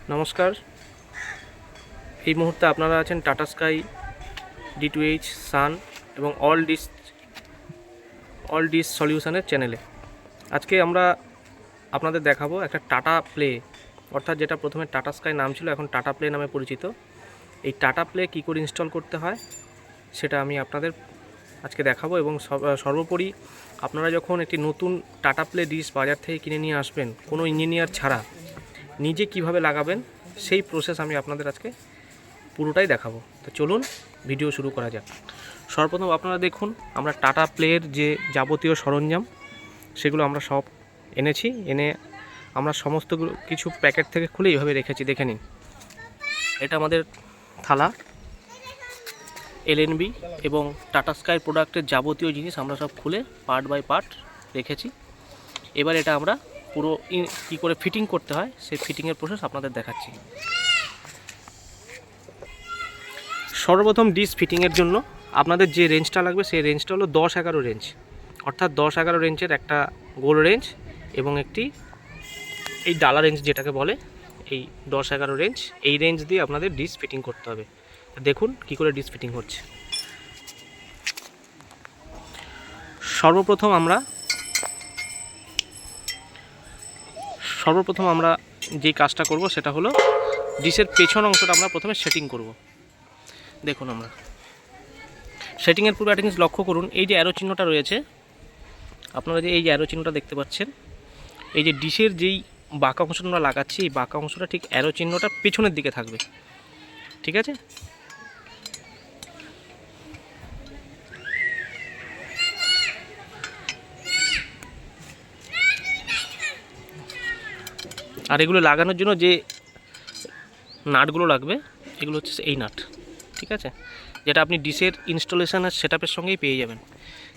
নমস্কার। এই মুহূর্তে আপনারা আছেন টাটা স্কাই D2H সান এবং অল ডিস সলিউশনের চ্যানেলে। আজকে আমরা আপনাদের দেখাবো একটা টাটা প্লে, অর্থাৎ যেটা প্রথমে টাটা স্কাই নাম ছিল এখন টাটা প্লে নামে পরিচিত। এই টাটা প্লে কী করে ইনস্টল করতে হয় সেটা আমি আপনাদের আজকে দেখাবো। এবং সর্বোপরি আপনারা যখন একটি নতুন টাটা প্লে ডিশ বাজার থেকে কিনে নিয়ে আসবেন কোনো ইঞ্জিনিয়ার ছাড়া, নিজে কিভাবে লাগাবেন সেই প্রসেস আমি আপনাদের আজকে পুরোটাই দেখাবো। তো চলুন ভিডিও শুরু করা যাক। সর্বপ্রথম আপনারা দেখুন, আমরা টাটা প্লের যে যাবতীয় সরঞ্জাম সেগুলো আমরা সব এনে আমরা সমস্ত কিছু প্যাকেট থেকে খুলে এইভাবে রেখেছি, দেখে নিন। এটা আমাদের থালা, LNB এবং টাটা স্কাই প্রোডাক্টের যাবতীয় জিনিস আমরা সব খুলে পার্ট বাই পার্ট রেখেছি। এবার এটা আমরা পুরো কী করে ফিটিং করতে হয় সেই ফিটিংয়ের প্রসেস আপনাদের দেখাচ্ছি। সর্বপ্রথম ডিশ ফিটিংয়ের জন্য আপনাদের যে রেঞ্জটা লাগবে সেই রেঞ্জটা হলো 10-11 রেঞ্জ, অর্থাৎ 10-11 রেঞ্জের একটা গোল রেঞ্জ এবং একটি এই ডালা রেঞ্জ যেটাকে বলে, এই 10-11 রেঞ্জ, এই রেঞ্জ দিয়ে আপনাদের ডিশ ফিটিং করতে হবে। দেখুন কি করে ডিশ ফিটিং হচ্ছে। সর্বপ্রথম আমরা যে কাজটা করব সেটা হলো ডিশের পেছন অংশটা আমরা প্রথমে সেটিং করব। দেখুন, আমরা সেটিংয়ের পূর্বে একটা জিনিস লক্ষ্য করুন, এই যে অ্যারো চিহ্নটা রয়েছে, আপনারা যে এই যে অ্যারো চিহ্নটা দেখতে পাচ্ছেন, এই যে ডিশের যেই বাঁকা অংশটা আমরা লাগাচ্ছি, এই বাঁকা অংশটা ঠিক অ্যারো চিহ্নটা পেছনের দিকে থাকবে, ঠিক আছে? আর এগুলো লাগানোর জন্য যে নাটগুলো লাগবে এগুলো হচ্ছে এই নাট, ঠিক আছে, যেটা আপনি ডিশের ইনস্টলেশনের সেটআপের সঙ্গেই পেয়ে যাবেন।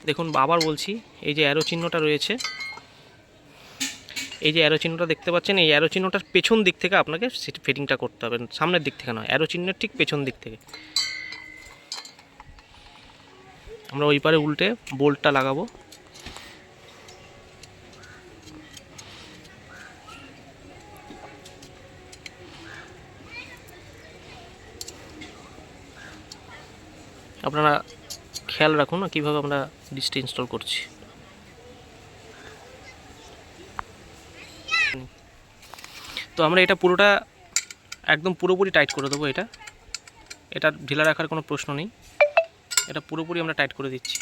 দেখুন আবার বলছি, এই যে অ্যারো চিহ্নটা রয়েছে, এই যে অ্যারো চিহ্নটা দেখতে পাচ্ছেন, এই অ্যারো চিহ্নটার পেছন দিক থেকে আপনাকে ফিটিংটা করতে হবে, সামনের দিক থেকে নয়, অ্যারো চিহ্নের ঠিক পেছন দিক থেকে। আমরা ওই পারে উল্টে বোল্টটা লাগাবো। আপনারা খেয়াল রাখুন না কীভাবে আমরা ডিশটা ইনস্টল করছি। তো আমরা এটা পুরোটা একদম পুরোপুরি টাইট করে দেবো। এটা ঢিলা রাখার কোনো প্রশ্ন নেই, এটা পুরোপুরি আমরা টাইট করে দিচ্ছি।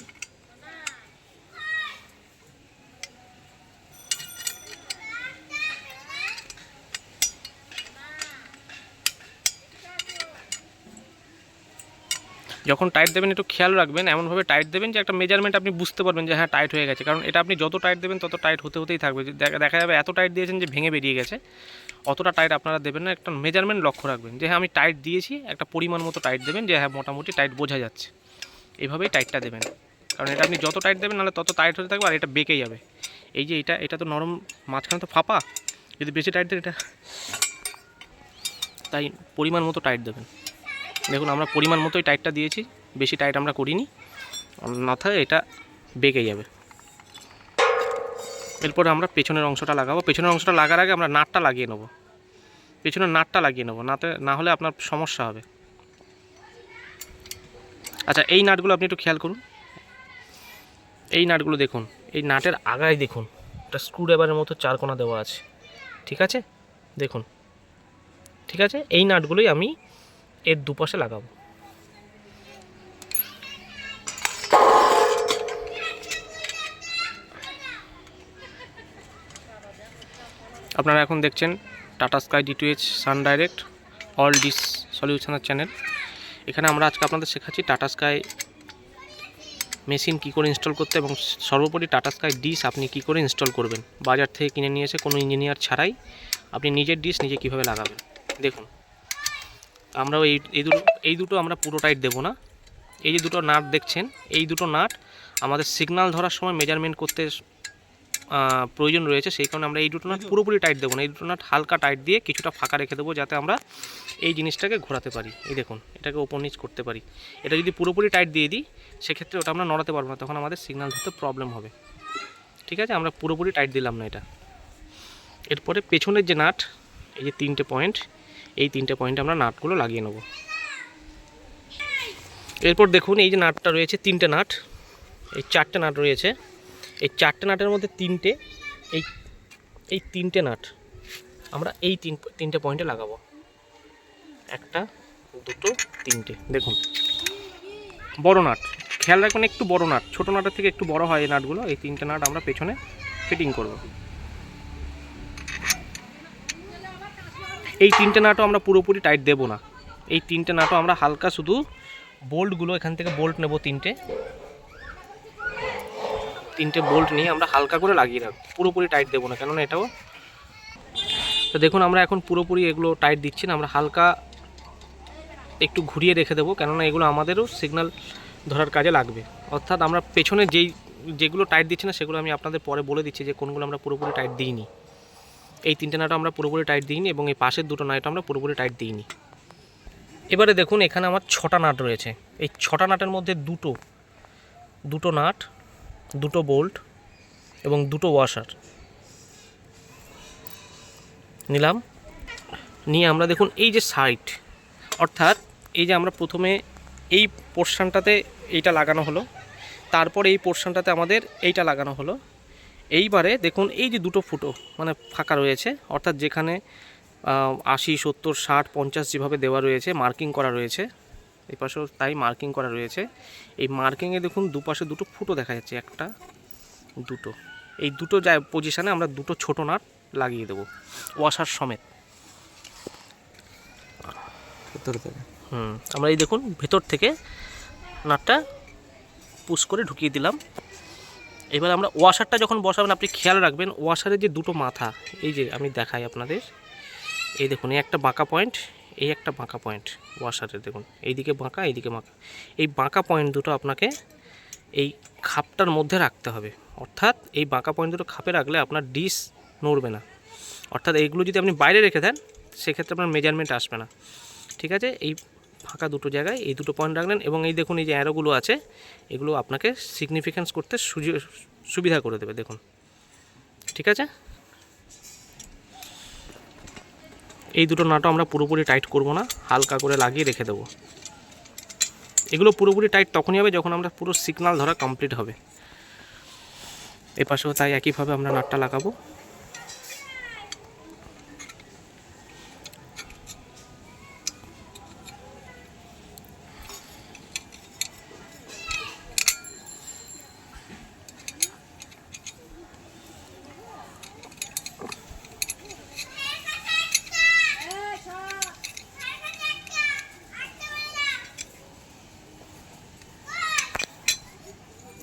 যখন টাইট দেবেন একটু খেয়াল রাখবেন, এমনভাবে টাইট দেবেন যে একটা মেজারমেন্ট আপনি বুঝতে পারবেন যে হ্যাঁ টাইট হয়ে গেছে। কারণ এটা আপনি যত টাইট দেবেন তত টাইট হতেই থাকবে। দেখা যাবে এত টাইট দিয়েছেন যে ভেঙে বেরিয়ে গেছে, অতটা টাইট আপনারা দেবেন না। একটা মেজারমেন্ট লক্ষ্য রাখবেন যে হ্যাঁ আমি টাইট দিয়েছি, একটা পরিমাণ মতো টাইট দেবেন যে হ্যাঁ মোটামুটি টাইট বোঝা যাচ্ছে, এইভাবেই টাইটটা দেবেন। কারণ এটা আপনি যত টাইট দেবেন নাহলে তত টাইট হতে থাকবে আর এটা বেঁকে যাবে। এই যে এটা তো নরম, মাঝখানে তো ফাঁপা, যদি বেশি টাইট দেন এটা, তাই পরিমাণ মতো টাইট দেবেন। দেখুন আমরা পরিমাণ মতোই টাইটটা দিয়েছি, বেশি টাইট আমরা করিনি, মাথায় এটা বেঁকে যাবে। এরপরে আমরা পেছনের অংশটা লাগাবো। পেছনের অংশটা লাগার আগে আমরা নাটটা লাগিয়ে নেব, পেছনের নাটটা লাগিয়ে নেব, না হলে আপনার সমস্যা হবে। আচ্ছা, এই নাটগুলো আপনি একটু খেয়াল করুন, এই নাটগুলো দেখুন, এই নাটের আগায় দেখুন একটা স্ক্রুড্রাইভারের মতো চারকোনা দেওয়া আছে, ঠিক আছে? দেখুন, ঠিক আছে, এই নাটগুলোই আমি এর দুপাশে লাগাবো। আপনারা এখন দেখছেন টাটা স্কাই D2H সান ডাইরেক্ট অল ডিশ সলিউশনের চ্যানেল। এখানে আমরা আজকে আপনাদের শেখাচ্ছি টাটা স্কাই মেশিন কী করে ইনস্টল করতে, এবং সর্বোপরি টাটা স্কাই ডিশ আপনি কী করে ইনস্টল করবেন বাজার থেকে কিনে নিয়ে এসে, কোনো ইঞ্জিনিয়ার ছাড়াই আপনি নিজের ডিশ নিজে কীভাবে লাগাবেন। দেখুন, আমরা এই দুটো আমরা পুরো টাইট দেবো না। এই যে দুটো নাট দেখছেন, এই দুটো নাট আমাদের সিগন্যাল ধরার সময় মেজারমেন্ট করতে প্রয়োজন রয়েছে, সেই কারণে আমরা এই দুটো নাট পুরোপুরি টাইট দেবো না। এই দুটো নাট হালকা টাইট দিয়ে কিছুটা ফাঁকা রেখে দেবো, যাতে আমরা এই জিনিসটাকে ঘোরাতে পারি। এই দেখুন, এটাকে ওপর নিচ করতে পারি। এটা যদি পুরোপুরি টাইট দিয়ে দিই সেক্ষেত্রে ওটা আমরা নড়াতে পারবো না, তখন আমাদের সিগন্যাল ধরতে প্রবলেম হবে, ঠিক আছে? আমরা পুরোপুরি টাইট দিলাম না এটা। এরপরে পেছনের যে নাট, এই যে 3টে পয়েন্ট, এই 3টে পয়েন্টে আমরা নাটগুলো লাগিয়ে নেব। এরপর দেখুন এই যে নাটটা রয়েছে, 3টে নাট, এই 4টে নাট রয়েছে। এই 4টে নাটের মধ্যে এই 3টে নাট আমরা এই 3টে পয়েন্টে লাগাবো। 1 2 3টে। দেখুন বড় নাট, খেয়াল রাখবেন একটু বড় নাট, ছোটো নাটের থেকে একটু বড় হয় এই নাটগুলো। এই 3টে নাট আমরা পেছনে ফিটিং করব। এই 3টে নাটও আমরা পুরোপুরি টাইট দেব না, এই 3টে নাটও আমরা হালকা শুধু বোল্টগুলো এখান থেকে বোল্ট নেব, 3টে বোল্ট নিয়ে আমরা হালকা করে লাগিয়ে রাখবো, পুরোপুরি টাইট দেবো না, কেননা এটাও। তো দেখুন আমরা এখন পুরোপুরি এগুলো টাইট দিচ্ছি না, আমরা হালকা একটু ঘুরিয়ে রেখে দেবো, কেননা এগুলো আমাদেরও সিগন্যাল ধরার কাজে লাগবে। অর্থাৎ আমরা পেছনে যেগুলো টাইট দিচ্ছি না সেগুলো আমি আপনাদের পরে বলে দিচ্ছি যে কোনগুলো আমরা পুরোপুরি টাইট দিইনি। এই 3টে নাটও আমরা পুরোপুরি টাইট দিইনি এবং এই পাশের 2টো নাট আমরা পুরোপুরি টাইট দিইনি। এবারে দেখুন এখানে আমার 6টা নাট রয়েছে। এই 6টা নাটের মধ্যে দুটো নাট, 2টো বোল্ট এবং 2টো ওয়াশার নিলাম। নিয়ে আমরা দেখুন এই যে সাইড, অর্থাৎ এই যে আমরা প্রথমে এই পোর্শনটাতে এইটা লাগানো হলো, তারপরে এই পোর্শনটাতে আমাদের এইটা লাগানো হলো। এইবারে দেখুন এই যে 2টো ফুটো মানে ফাঁকা রয়েছে, অর্থাৎ যেখানে 80 70 60 50 যেভাবে দেওয়া রয়েছে, মার্কিং করা রয়েছে, এই পাশেও তাই মার্কিং করা রয়েছে। এই মার্কিংয়ে দেখুন দুপাশে 2টো ফুটো দেখা যাচ্ছে, 1 2টো। এই 2টো পজিশানে আমরা 2টো ছোটো নাট লাগিয়ে দেবো ওয়াশার সমেত ভেতর থেকে। আমরা এই দেখুন ভেতর থেকে নাটটা পুশ করে ঢুকিয়ে দিলাম। এবার আমরা ওয়াশারটা যখন বসাবেন আপনি খেয়াল রাখবেন ওয়াশারের যে 2টো মাথা, এই যে আমি দেখাই আপনাদের, এই দেখুন এই একটা বাঁকা পয়েন্ট, এই একটা বাঁকা পয়েন্ট ওয়াশারের, দেখুন এইদিকে বাঁকা এইদিকে বাঁকা, এই বাঁকা পয়েন্ট দুটো আপনাকে এই খাপটার মধ্যে রাখতে হবে। অর্থাৎ এই বাঁকা পয়েন্ট দুটো খাপে রাখলে আপনার ডিশ নড়বে না। অর্থাৎ এইগুলো যদি আপনি বাইরে রেখে দেন সেক্ষেত্রে আপনার মেজারমেন্ট আসবে না। ঠিক আছে, এই ফাঁকা 2টো জায়গায় এই 2টো পয়েন্ট রাখলেন এবং এই দেখুন এই যে অ্যারোগুলো আছে এগুলো আপনাকে সিগনিফিকেন্স করতে সুবিধা করে দেবে। দেখুন ঠিক আছে, এই 2টো নাটও আমরা পুরোপুরি টাইট করব না, হালকা করে লাগিয়ে রেখে দেবো। এগুলো পুরোপুরি টাইট তখনই হবে যখন আমরা পুরো সিগন্যাল ধরা কমপ্লিট হবে। এই পাশেও তাই একইভাবে আমরা নাটটা লাগাবো।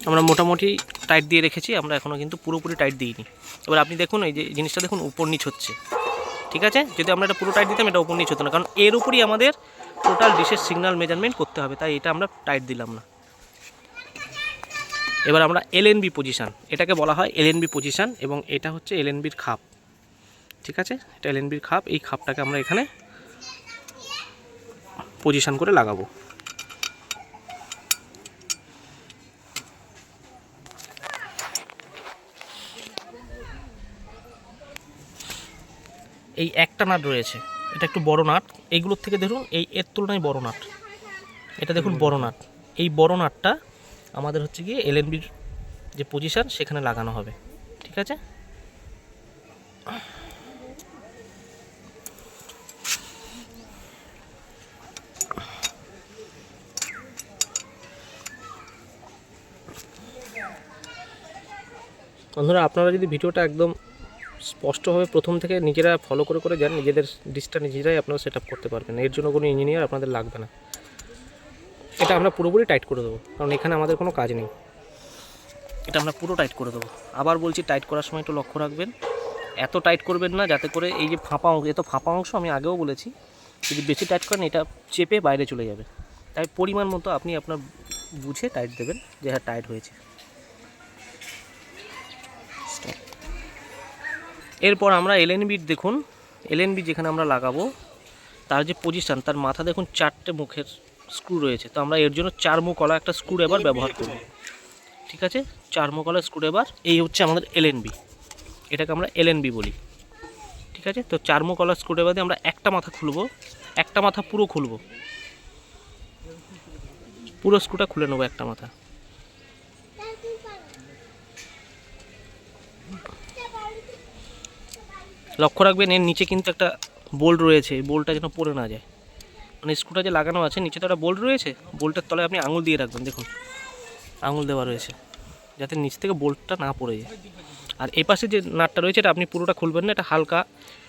আমরা মোটামুটি টাইট দিয়ে রেখেছি, আমরা এখনও কিন্তু পুরোপুরি টাইট দিইনি। এবার আপনি দেখুন এই যে জিনিসটা দেখুন উপর নিচ হচ্ছে, ঠিক আছে। যদি আমরা এটা পুরো টাইট দিতাম এটা উপর নিচ হতো না, কারণ এর উপরই আমাদের টোটাল ডিশের সিগন্যাল মেজারমেন্ট করতে হবে, তাই এটা আমরা টাইট দিলাম না। এবার আমরা এলএনবি পজিশান, এটাকে বলা হয় এলএনবি পজিশান এবং এটা হচ্ছে এলএনবির খাপ, ঠিক আছে। এটা এলএনবির খাপ, এই খাপটাকে আমরা এখানে পজিশান করে লাগাবো। এই একটা নাট রয়েছে, এটা একটু বড় নাট, এইগুলোর থেকে দেখুন এর তুলনায় বড় নাট, এটা দেখুন বড় নাট। এই বড় নাটটা আমাদের হচ্ছে গিয়ে এলএনবির যে পজিশান সেখানে লাগানো হবে, ঠিক আছে। বন্ধুরা আপনারা যদি ভিডিওটা একদম স্পষ্টভাবে প্রথম থেকে নিজেরা ফলো করে করে যান, নিজেদের ডিশটা নিজেরাই আপনারা সেট আপ করতে পারবেন, এর জন্য কোনো ইঞ্জিনিয়ার আপনাদের লাগবে না। এটা আমরা পুরোপুরি টাইট করে দেবো, কারণ এখানে আমাদের কোনো কাজ নেই, এটা আমরা পুরো টাইট করে দেবো। আবার বলছি টাইট করার সময় একটু লক্ষ্য রাখবেন, এত টাইট করবেন না যাতে করে এই যে ফাঁপা অংশ, এত ফাঁপা অংশ আমি আগেও বলেছি, যদি বেশি টাইট করেন এটা চেপে বাইরে চলে যাবে। তাই পরিমাণ মতো আপনি আপনার বুঝে টাইট দেবেন যে হ্যাঁ টাইট হয়েছে। এরপর আমরা এলএনবির দেখুন, এলএনবি যেখানে আমরা লাগাবো তার যে পজিশান, তার মাথা দেখুন 4টে মুখের স্ক্রু রয়েছে, তো আমরা এর জন্য 4 মুখওয়ালা একটা স্ক্রুড্রাইভার ব্যবহার করব, ঠিক আছে। 4 মুখওয়ালা স্ক্রুড্রাইভার, এই হচ্ছে আমাদের এলএনবি, এটাকে আমরা এলএনবি বলি, ঠিক আছে। তো চারমো কলার স্ক্রুড্রাইভার দিয়ে আমরা একটা মাথা খুলবো, একটা মাথা পুরো খুলবো, পুরো স্ক্রুটা খুলে নেবো একটা মাথা। লক্ষ্য রাখবেন এর নিচে কিন্তু একটা বোল্ট রয়েছে, বোল্টটা যেন পড়ে না যায়। মানে স্ক্রুটা যে লাগানো আছে নিচে তো একটা বোল্ট রয়েছে, বোল্টের তলায় আপনি আঙুল দিয়ে রাখবেন, দেখুন আঙুল দেওয়া রয়েছে যাতে নিচ থেকে বোল্টটা না পড়ে যায়। আর এই পাশে যে নাটটা রয়েছে এটা আপনি পুরোটা খুলবেন না, এটা হালকা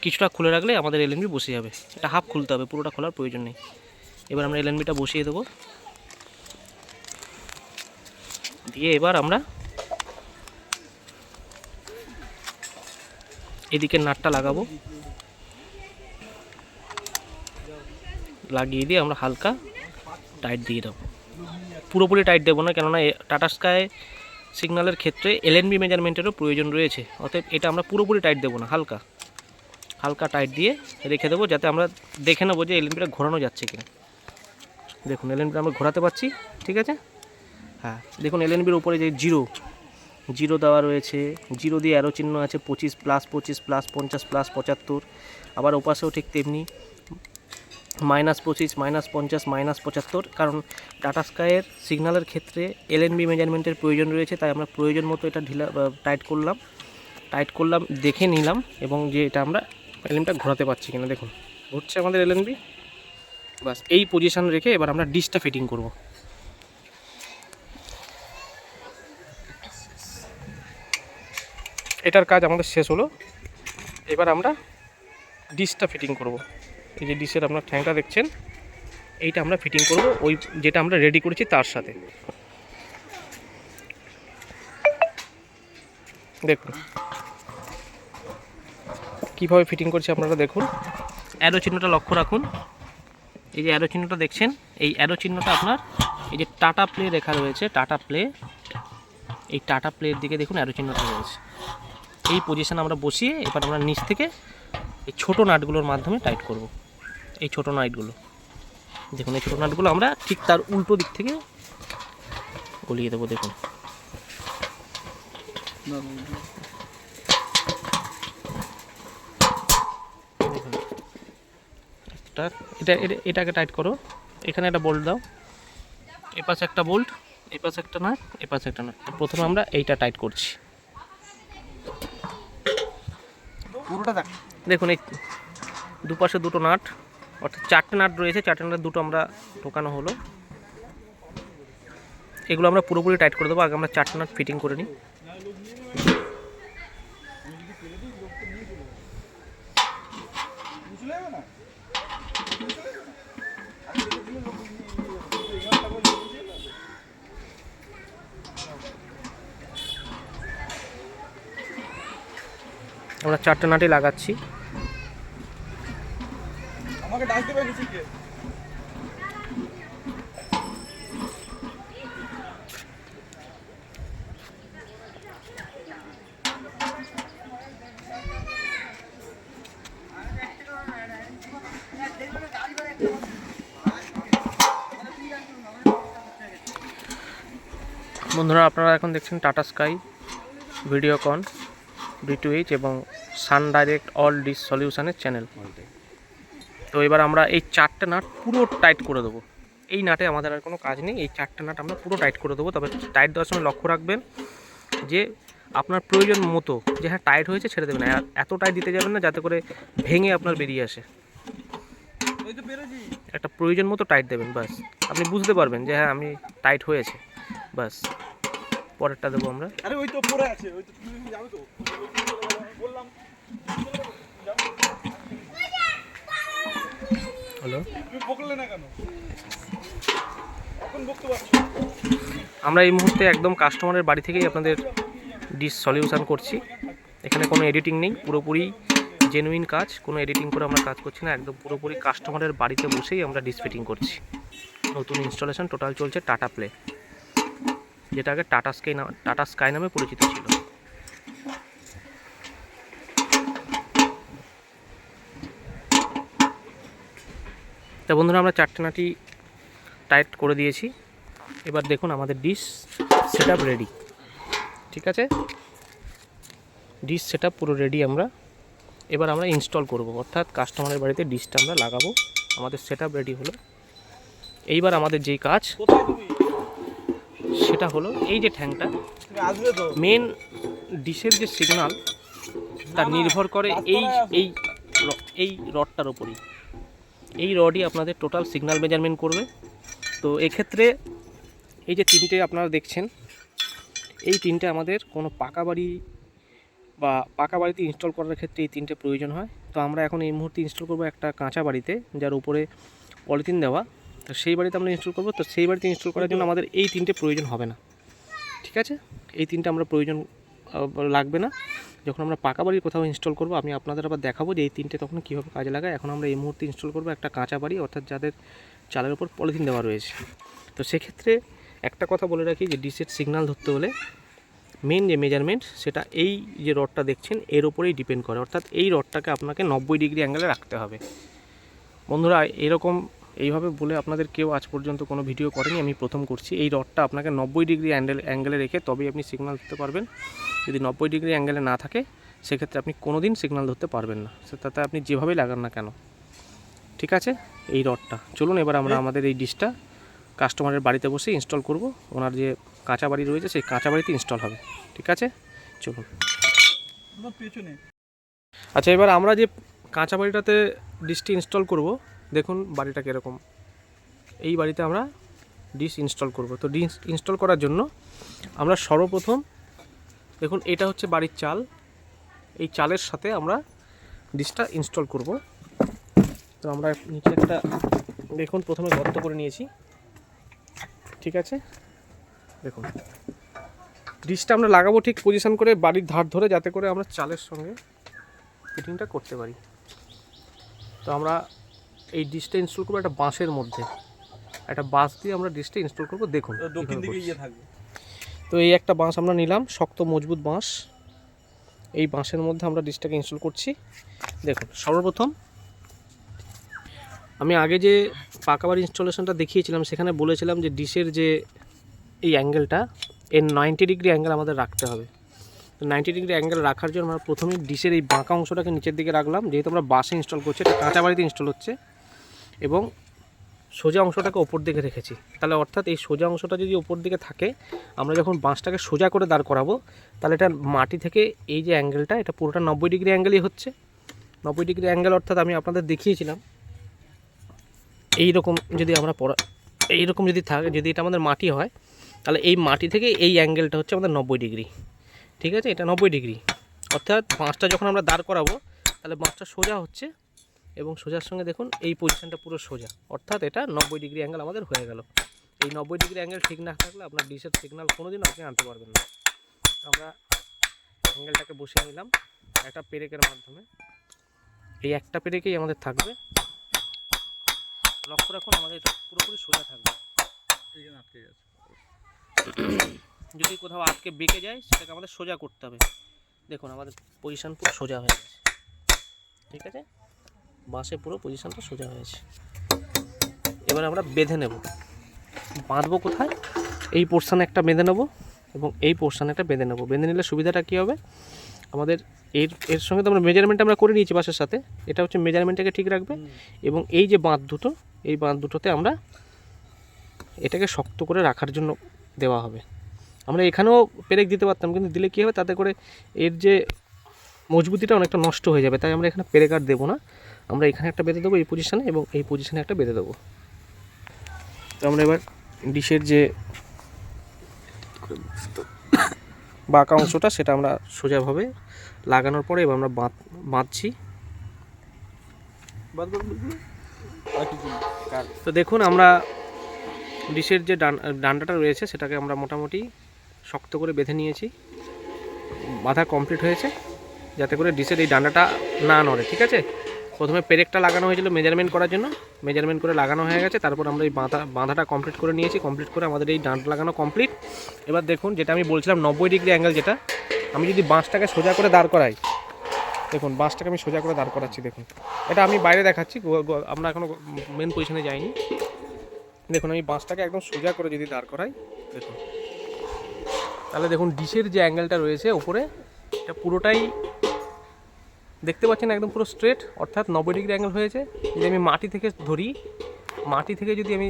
কিছুটা খুলে রাখলে আমাদের এলএনবি বসে যাবে। এটা হাফ খুলতে হবে, পুরোটা খোলার প্রয়োজন নেই। এবার আমরা এলএনবিটা বসিয়ে দেবো, দিয়ে এবার আমরা এদিকে নাটটা লাগাবো, লাগিয়ে দিয়ে আমরা হালকা টাইট দিয়ে দেবো। পুরোপুরি টাইট দেবো না, কেননা টাটা স্কাই সিগন্যালের ক্ষেত্রে এলএনবি মেজারমেন্টেরও প্রয়োজন রয়েছে। অতএব এটা আমরা পুরোপুরি টাইট দেবো না, হালকা হালকা টাইট দিয়ে রেখে দেবো, যাতে আমরা দেখে নেবো যে এলএনবিটা ঘোরানো যাচ্ছে কিনা। দেখুন এলএনবিটা আমরা ঘোরাতে পারছি, ঠিক আছে। হ্যাঁ দেখুন এলএনবির উপরে যে জিরো দেওয়া রয়েছে, জিরো দিয়ে অ্যারো চিহ্ন আছে, 25 প্লাস 50 প্লাস 75। আবার ওপাশেও ঠিক তেমনি -25 -50 -75। কারণ টাটা স্কাইয়ের সিগন্যালের ক্ষেত্রে এলএনবি মেজারমেন্টের প্রয়োজন রয়েছে, তাই আমরা প্রয়োজন মতো এটা টাইট করলাম, দেখে নিলাম এবং যে এটা আমরা এলএনবিটা ঘোরাতে পারছি কিনা। দেখুন ঘুরছে আমাদের এলএনবি। বাস এই পজিশন রেখে এবার আমরা ডিসটা ফিটিং করব। এটার কাজ আমাদের শেষ হলো। এবার আমরা ডিসটা ফিটিং করব। এই যে ডিসের আপনার ঠ্যাংটা দেখছেন, এইটা আমরা ফিটিং করব ওই যেটা আমরা রেডি করেছি তার সাথে। দেখুন কীভাবে ফিটিং করছি আপনারা দেখুন। অ্যারো চিহ্নটা লক্ষ্য রাখুন, এই যে অ্যারো চিহ্নটা দেখছেন, এই অ্যারো চিহ্নটা আপনার এই যে টাটা প্লে লেখা রয়েছে, টাটা প্লে, এই টাটা প্লের দিকে দেখুন অ্যারো চিহ্নটা রয়েছে। এই পজিশন আমরা বসিয়ে এবার আমরা নিচ থেকে এই ছোটো নাটগুলোর মাধ্যমে টাইট করব। এই ছোটো নাটগুলো দেখুন, এই ছোটো নাটগুলো আমরা ঠিক তার উল্টো দিক থেকে গলিয়ে দেবো। দেখুন এটাকে টাইট করো। এখানে একটা বোল্ট দাও, এ পাশে একটা বোল্ট, এই পাশে একটা নাট, এ পাশে একটা নাট। প্রথমে আমরা এইটা টাইট করছি। পুরোটা দেখুন এই দুপাশে দুটো নাট, অর্থাৎ 4টে নাট রয়েছে, 4টে নাট দুটো আমরা ঢোকানো হলো। এগুলো আমরা পুরোপুরি টাইট করে দেবো। আগে আমরা 4টে নাট ফিটিং করে নিই। আমরা 4টে নাটই লাগাচ্ছি। আমাকে ডাক দেবে নিচে। বন্ধুরা আপনারা এখন দেখছেন টাটা স্কাই ভিডিওকন D2H এবং সান ডাইরেক্ট অল ডিস সলিউশনের চ্যানেল। তো এবার আমরা এই 4টে নাট পুরো টাইট করে দেবো। এই নাটে আমাদের আর কোনো কাজ নেই, এই 4টে নাট আমরা পুরো টাইট করে দেবো। তবে টাইট দেওয়ার সময় লক্ষ্য রাখবেন যে আপনার প্রয়োজন মতো, যে হ্যাঁ টাইট হয়েছে ছেড়ে দেবেন, এত টাইট দিতে যাবেন না যাতে করে ভেঙে আপনার বেরিয়ে আসে। একটা প্রয়োজন মতো টাইট দেবেন, বাস আপনি বুঝতে পারবেন যে হ্যাঁ আমি টাইট হয়েছে। বাস পরেরটা দেবো আমরা। আরে ওই তো পরে আছে, ওই তো তুমি যাবে তো বললাম। হ্যালো, তুমি বকলে না কেন? এখন বকতে পারছো? আমরা এই মুহূর্তে একদম কাস্টমারের বাড়ি থেকেই আপনাদের ডিস সলিউশন করছি। এখানে কোনো এডিটিং নেই, পুরোপুরি জেনুইন কাজ, কোনো এডিটিং করে আমরা কাজ করছি না। একদম পুরোপুরি কাস্টমারের বাড়িতে বসেই আমরা ডিস ফিটিং করছি। নতুন ইনস্টলেশন টোটাল চলছে টাটা প্লে, যেটা আগে টাটা স্কাই নামে পরিচিত ছিল। তা বন্ধুরা আমরা 4টে নাটই টাইট করে দিয়েছি। এবার দেখুন আমাদের ডিশ সেটআপ রেডি, ঠিক আছে। ডিশ সেটআপ পুরো রেডি। আমরা এবার আমরা ইনস্টল করব, অর্থাৎ কাস্টমারের বাড়িতে ডিশটা আমরা লাগাবো। আমাদের সেটআপ রেডি হলো। এইবার আমাদের যেই কাজ সেটা হলো এই যে ঠ্যাংটা, মেন ডিশের যে সিগন্যাল তার নির্ভর করে এই এই এই রডটার ওপরই। এই রডই আপনাদের টোটাল সিগন্যাল মেজারমেন্ট করবে। তো এক্ষেত্রে এই যে তিনটে আপনারা দেখছেন, এই তিনটে আমাদের কোনো পাকা বাড়ি বা পাকা বাড়িতে ইনস্টল করার ক্ষেত্রে এই তিনটে প্রয়োজন হয়। তো আমরা এখন এই মুহূর্তে ইনস্টল করব একটা কাঁচা বাড়িতে যার উপরে পলিথিন দেওয়া। তো সেই বাড়িতে আমরা ইনস্টল করব। তো সেই বাড়িতে ইনস্টল করার জন্য আমাদের এই তিনটে প্রয়োজন হবে না, ঠিক আছে? এই তিনটে আমরা প্রয়োজন লাগবে না। যখন আমরা পাকা বাড়ির কোথাও ইনস্টল করব আমি আপনাদের আবার দেখাবো যে এই তিনটে তখন কীভাবে কাজে লাগায়। এখন আমরা এই মুহূর্তে ইনস্টল করব একটা কাঁচা বাড়ি, অর্থাৎ যাদের চালের উপর পলিথিন দেওয়া রয়েছে। তো সেক্ষেত্রে একটা কথা বলে রাখি যে ডিশের সিগন্যাল ধরতে হলে মেন যে মেজারমেন্ট সেটা এই যে রডটা দেখছেন এর উপরেই ডিপেন্ড করে, অর্থাৎ এই রডটাকে আপনাকে 90 ডিগ্রি অ্যাঙ্গেলে রাখতে হবে। বন্ধুরা এরকম এইভাবে বলে আপনাদের কেউ আজ পর্যন্ত কোনো ভিডিও করেনি, আমি প্রথম করছি। এই রডটা আপনাকে 90 ডিগ্রি অ্যাঙ্গেলে রেখে তবেই আপনি সিগন্যাল ধরতে পারবেন। যদি 90 ডিগ্রি অ্যাঙ্গেলে না থাকে সেক্ষেত্রে আপনি কোনো দিন সিগন্যাল ধরতে পারবেন না, তাতে আপনি যেভাবেই লাগান না কেন, ঠিক আছে? এই রডটা চলুন এবার আমরা আমাদের এই ডিশটা কাস্টমারের বাড়িতে বসে ইনস্টল করব। ওনার যে কাঁচা বাড়ি রয়েছে সেই কাঁচা বাড়িতে ইনস্টল হবে, ঠিক আছে? চলুন। আচ্ছা, এবার আমরা যে কাঁচা বাড়িটাতে ডিশটি ইনস্টল করব, দেখুন বাড়িটা কীরকম। এই বাড়িতে আমরা ডিশ ইনস্টল করব। তো ডিশ ইনস্টল করার জন্য আমরা সর্বপ্রথম দেখুন এটা হচ্ছে বাড়ির চাল, এই চালের সাথে আমরা ডিশটা ইনস্টল করব। তো আমরা নিচে একটা দেখুন প্রথমে গর্ত করে নিয়েছি, ঠিক আছে? দেখুন ডিশটা আমরা লাগাবো ঠিক পজিশন করে বাড়ির ধার ধরে, যাতে করে আমরা চালের সঙ্গে ফিটিংটা করতে পারি। তো আমরা এই ডিশটা ইনস্টল করবো একটা বাঁশের মধ্যে, একটা বাঁশ দিয়ে আমরা ডিশটা ইনস্টল করবো। দেখুন তো এই একটা বাঁশ আমরা নিলাম, শক্ত মজবুত বাঁশ। এই বাঁশের মধ্যে আমরা ডিশটাকে ইনস্টল করছি। দেখুন সর্বপ্রথম আমি আগে যে পাকা বাড়ি ইনস্টলেশনটা দেখিয়েছিলাম সেখানে বলেছিলাম যে ডিশের যে এই অ্যাঙ্গেলটা এর 90 ডিগ্রি অ্যাঙ্গেল আমাদের রাখতে হবে। তো 90 ডিগ্রি অ্যাঙ্গেল রাখার জন্য আমরা প্রথমে ডিশের এই বাঁকা অংশটাকে নিচের দিকে রাখলাম, যেহেতু আমরা বাসে ইনস্টল করছি, এটা কাঁচা বাড়িতে ইনস্টল হচ্ছে, এবং সোজা অংশটাকে ওপর দিকে রেখেছি। তাহলে অর্থাৎ এই সোজা অংশটা যদি ওপর দিকে থাকে, আমরা যখন বাঁশটাকে সোজা করে দাঁড় করাবো তাহলে এটা মাটি থেকে এই যে অ্যাঙ্গেলটা এটা পুরোটা 90 ডিগ্রি অ্যাঙ্গেলই হচ্ছে। 90 ডিগ্রি অ্যাঙ্গেল অর্থাৎ আমি আপনাদের দেখিয়েছিলাম এইরকম যদি আমরা এইরকম যদি থাকে, যদি এটা আমাদের মাটি হয় তাহলে এই মাটি থেকে এই অ্যাঙ্গেলটা হচ্ছে আমাদের 90 ডিগ্রি, ঠিক আছে? এটা 90 ডিগ্রি, অর্থাৎ বাঁশটা যখন আমরা দাঁড় করাবো তাহলে বাঁশটা সোজা হচ্ছে, এবং সোজার সঙ্গে দেখুন এই পজিশনটা পুরো সোজা, অর্থাৎ এটা 90 ডিগ্রি অ্যাঙ্গেল আমাদের হয়ে গেল। এই 90 ডিগ্রি অ্যাঙ্গেল ঠিক না থাকলে আপনার ডিশের সিগন্যাল কোনোদিন আপনি আনতে পারবেন না। আমরা অ্যাঙ্গেলটাকে বসিয়ে নিলাম একটা পেরেকের মাধ্যমে। এই একটা পেরেকেই আমাদের থাকবে, লক্ষ্য রাখুন আমাদের এটা পুরোপুরি সোজা থাকবে। যদি কোথাও আটকে বেঁকে যায় সেটাকে আমাদের সোজা করতে হবে। দেখুন আমাদের পজিশন পুরো সোজা হয়ে গেছে, ঠিক আছে? বাঁশে পুরো পজিশনটা সোজা হয়েছে। এবার আমরা বেঁধে নেব। বাঁধবো কোথায়? এই পোর্শানে একটা বেঁধে নেব এবং এই পোর্শানে একটা বেঁধে নেব। বেঁধে নিলে সুবিধাটা কী হবে, আমাদের এর সঙ্গে তো আমরা মেজারমেন্ট আমরা করে নিয়েছি বাঁশের সাথে, এটা হচ্ছে মেজারমেন্টটাকে ঠিক রাখবে। এবং এই যে বাঁধ দুটো, এই বাঁধ দুটোতে আমরা এটাকে শক্ত করে রাখার জন্য দেওয়া হবে। আমরা এখানেও পেরেক দিতে পারতাম, কিন্তু দিলে কী হবে, তাতে করে এর যে মজবুতিটা অনেকটা নষ্ট হয়ে যাবে, তাই আমরা এখানে পেরেক আর দেবো না। আমরা এখানে একটা বেঁধে দেবো এই পজিশানে, এবং এই পজিশানে একটা বেঁধে দেবো। তো আমরা এবার ডিশের যে বাঁকা অংশটা সেটা আমরা সোজাভাবে লাগানোর পরে এবার আমরা বাঁধছি। তো দেখুন আমরা ডিশের যে ডান্ডাটা রয়েছে সেটাকে আমরা মোটামুটি শক্ত করে বেঁধে নিয়েছি, বাঁধা কমপ্লিট হয়েছে, যাতে করে ডিশের এই ডান্ডাটা না নড়ে, ঠিক আছে? প্রথমে পেরেকটা লাগানো হয়েছিল মেজারমেন্ট করার জন্য, মেজারমেন্ট করে লাগানো হয়ে গেছে, তারপর আমরা এই বাঁধাটা কমপ্লিট করে নিয়েছি। কমপ্লিট করে আমাদের এই ডান্ডা লাগানো কমপ্লিট। এবার দেখুন যেটা আমি বলছিলাম 90 ডিগ্রি অ্যাঙ্গেল, যেটা আমি যদি বাঁশটাকে সোজা করে দাঁড় করাই, দেখুন বাঁশটাকে আমি সোজা করে দাঁড় করাচ্ছি। দেখুন এটা আমি বাইরে দেখাচ্ছি, আমরা এখনও মেন পজিশনে যাইনি। দেখুন আমি বাঁশটাকে একদম সোজা করে যদি দাঁড় করাই, দেখুন তাহলে দেখুন ডিশের যে অ্যাঙ্গেলটা রয়েছে উপরে, এটা পুরোটাই দেখতে পাচ্ছেন একদম পুরো স্ট্রেট, অর্থাৎ 90 ডিগ্রি অ্যাঙ্গেল হয়েছে। যদি আমি মাটি থেকে ধরি, মাটি থেকে যদি আমি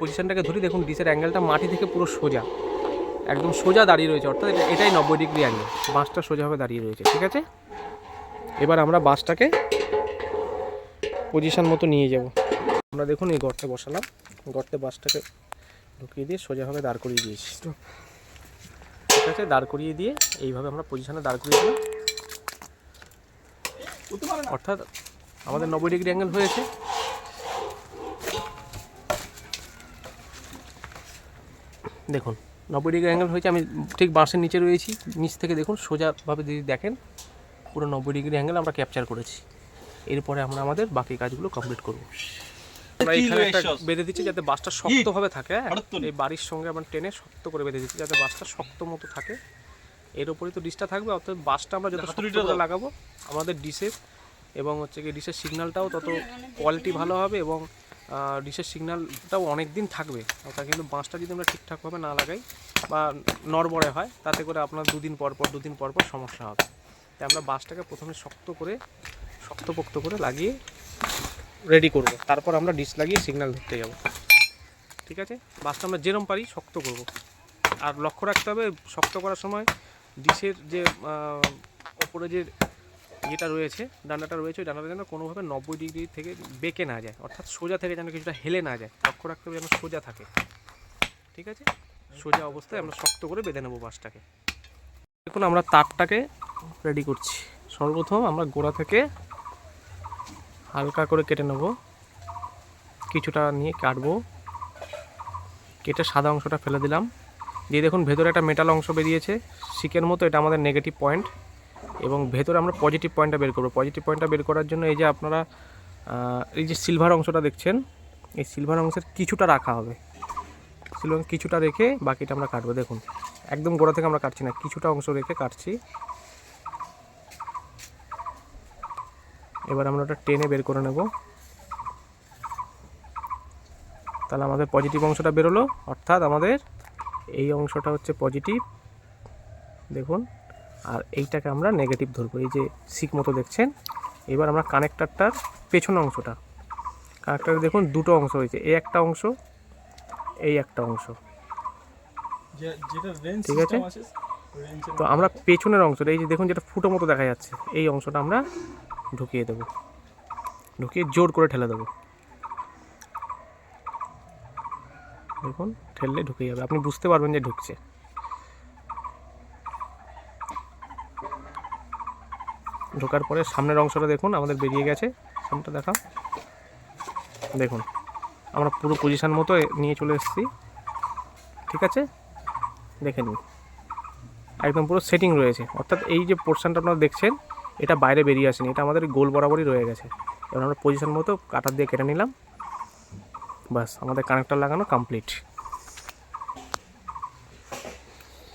পজিশনটাকে ধরি, দেখুন ডিশের অ্যাঙ্গেলটা মাটি থেকে পুরো সোজা, একদম সোজা দাঁড়িয়ে রয়েছে, অর্থাৎ এটাই 90 ডিগ্রি অ্যাঙ্গেল, বাঁশটা সোজাভাবে দাঁড়িয়ে রয়েছে। ঠিক আছে, এবার আমরা বাঁশটাকে পজিশন মতো নিয়ে যাব। আমরা দেখুন এই গর্তে বসালাম, গর্তে বাঁশটাকে ঢুকিয়ে দিয়ে সোজাভাবে দাঁড় করিয়ে দিয়েছি। ঠিক আছে, দাঁড় করিয়ে দিয়ে এইভাবে আমরা পজিশনে দাঁড় করিয়ে দিলাম, অর্থাৎ আমাদের 90 ডিগ্রি অ্যাঙ্গেল হয়েছে। দেখুন 90 ডিগ্রি অ্যাঙ্গেল হয়েছে, আমি ঠিক বাঁশের নিচে রয়েছি, নিচ থেকে দেখুন সোজাভাবে যদি দেখেন পুরো 90 ডিগ্রি অ্যাঙ্গেল আমরা ক্যাপচার করেছি। এরপরে আমরা আমাদের বাকি কাজগুলো কমপ্লিট করব। আমরা এখানে একটা বেঁধে দিচ্ছি যাতে বাঁশটা শক্তভাবে থাকে। এই বাড়ির সঙ্গে আমরা টেনে শক্ত করে বেঁধে দিচ্ছি যাতে বাঁশটা শক্ত মতো থাকে। এর উপরেই তো ডিশটা থাকবে, অর্থাৎ বাঁশটা আমরা যত শক্ত করে লাগাবো আমাদের ডিশের এবং হচ্ছে কি ডিশের সিগন্যালটাও তত কোয়ালিটি ভালো হবে এবং ডিশের সিগন্যালটাও অনেক দিন থাকবে। অর্থাৎ কিন্তু বাঁশটা যদি আমরা ঠিকঠাকভাবে না লাগাই বা নড়বড়ে হয়, তাতে করে আপনার দুদিন পর পর সমস্যা হবে। তাই আমরা বাঁশটাকে প্রথমে শক্তপোক্ত করে লাগিয়ে রেডি করব, তারপর আমরা ডিশ লাগিয়ে সিগন্যাল ধরতে যাব। ঠিক আছে, বাঁশটা আমরা যেরকম পারি শক্ত করব। আর লক্ষ্য রাখতে হবে শক্ত করার সময় ডিশের যে ওপরে যে ইয়েটা রয়েছে, ডান্ডাটা রয়েছে, ওই ডান্ডাটা যেন কোনোভাবে 90 ডিগ্রি থেকে বেঁকে না যায়, অর্থাৎ সোজা থেকে যেন কিছুটা হেলে না যায়। লক্ষ্য রাখতে হবে যেন সোজা থাকে। ঠিক আছে, সোজা অবস্থায় আমরা শক্ত করে বেঁধে নেবো বাঁশটাকে। দেখুন আমরা তারটাকে রেডি করছি। সর্বপ্রথম আমরা গোড়া থেকে হালকা করে কেটে নেব, কিছুটা নিয়ে কাটবো, কেটে সাদা অংশটা ফেলে দিলাম, দিয়ে দেখুন ভেতরে একটা মেটাল অংশ বেরিয়েছে শিকের মতো, এটা আমাদের নেগেটিভ পয়েন্ট এবং ভেতরে আমরা পজিটিভ পয়েন্টটা বের করবো। পজিটিভ পয়েন্টটা বের করার জন্য এই যে আপনারা এই যে সিলভার অংশটা দেখছেন, এই সিলভার অংশের কিছুটা রাখা হবে, সিলভার কিছুটা রেখে বাকিটা আমরা কাটবো। দেখুন একদম গোড়া থেকে আমরা কাটছি না, কিছুটা অংশ রেখে কাটছি। এবার আমরা ওটা টেনে বের করে নেব, তাহলে আমাদের পজিটিভ অংশটা বেরোলো, অর্থাৎ আমাদের এই অংশটা হচ্ছে পজিটিভ দেখুন, আর এইটাকে আমরা নেগেটিভ ধরবো, এই যে শিক মতো দেখছেন। এবার আমরা কানেক্টারটার পেছন অংশটা, কানেক্টারে দেখুন দুটো অংশ হয়েছে, এই একটা অংশ, এই একটা অংশ। ঠিক আছে, তো আমরা পেছনের অংশটা এই যে দেখুন যেটা ফুটো মতো দেখা যাচ্ছে, এই অংশটা আমরা ঢুকিয়ে দেবো, ঢুকিয়ে জোর করে ঠেলে দেবো। দেখুন ঠেললে ঢুকে যাবে, আপনি বুঝতে পারবেন যে ঢুকছে। ঢোকার পরে সামনের অংশটা দেখুন আমাদের বেরিয়ে গেছে, সামনেটা দেখা দেখুন আমরা পুরো পজিশন মতো নিয়ে চলে এসেছি। ঠিক আছে, দেখে নিন একদম পুরো সেটিং রয়েছে, অর্থাৎ এই যে পোর্শনটা আপনারা দেখছেন এটা বাইরে বেরিয়ে আসেনি, এটা আমাদের গোল বরাবরই রয়ে গেছে। এবার আমরা পজিশন মতো কাটার দিয়ে কেটে নিলাম, বাস আমাদের কানেক্টর লাগানো কমপ্লিট।